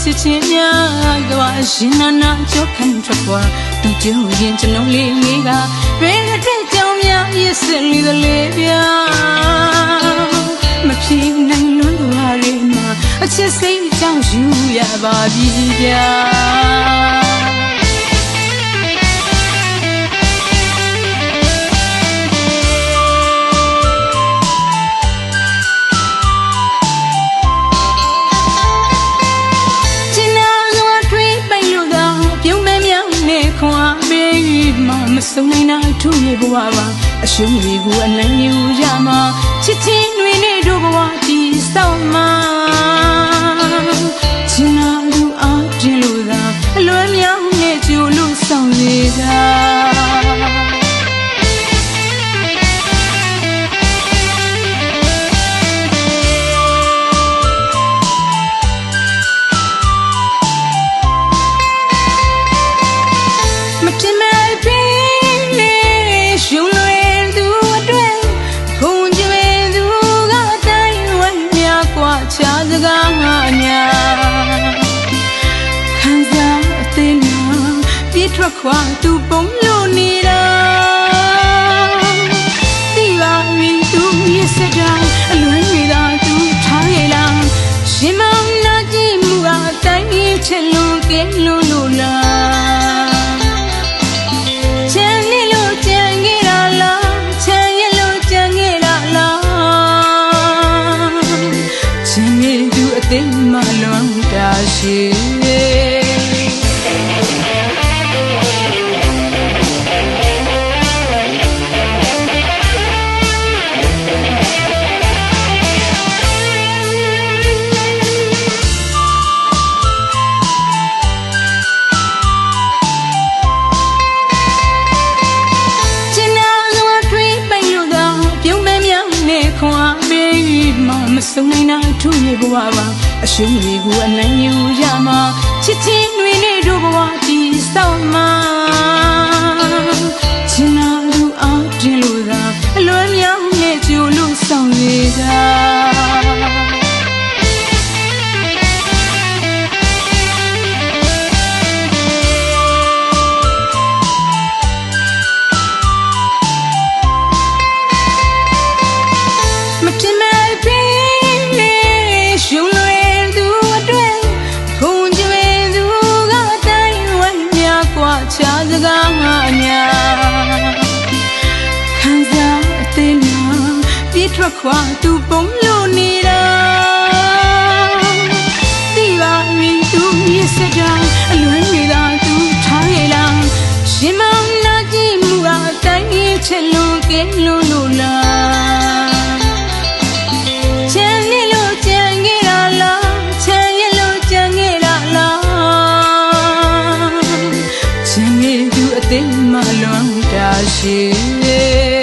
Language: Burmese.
ချစ်ချင်းများကရှင်နာနာကြောခံထွက်ကွာသူကျုံရင်ကျွန်ုပ်လေးငေးကတွင်တဲ့ကြောင်များရစ်စလီသလေးပြမဖြေနိုင်လွန်းသွားရမှာအချစ်စိတ်ကြောင့်ယူရပါပြီဗျာမဆုံးနိုင်တာထူးရဲ့ဘဝပါအရှုံးတွေကိုအနိုင်ယူရမှာချစ်ချင်းတွေနဲ့တို့ဘဝတည်ဆောက်မှာချင်နာလူအားတင်လို့သာအလွမ်းမြောင်းနဲ့ကြိုလို့ဆောင်စေတာစကားငါညာခံစားအသေးနာပြေးထွက်ခွာသူပုံလို့နေတာသိပါပြီသူရဲ့စကားအလွမ်းကြီးသာသူထားရလားရှင်မောင်နာကြည့်မှုအတိုင်းချစ်လို့ကဲလို့လားချမ်းနေလို့ကြံခဲ့တာလားချမ်းရလို့ကြံခဲ့တာလားချမ်းနေသူအသိမှလွန်တာရှိမဆုံးနိုင်တာထူးရဲ့ဘဝပါအရှုံးတွေကိုအနိုင်ယူရမှာချစ်ချင်းတွေနဲ့တို့ဘဝတည်ဆောက်မှာချင်နာလူအားတင်လို့သာအလွမ်းမြောင်းနဲ့ကြိုလို့ဆောင်စေတာချာစကားငါညာခံစားအသေးနာပြေးထွက်ခွာသူပုံလို့နေတာသိပါပြီသူရဲ့စကားအလွမ်းကြီးသာသူထားရလားရှင်မောင်နာကြည့်မှုအတိုင်းချစ်လို့ကဲလို့လားချမ်းနေလို့ကြံခဲ့တာလားချမ်းရလို့ကြံခဲ့တာလားအသိမှလွန်တာရှိ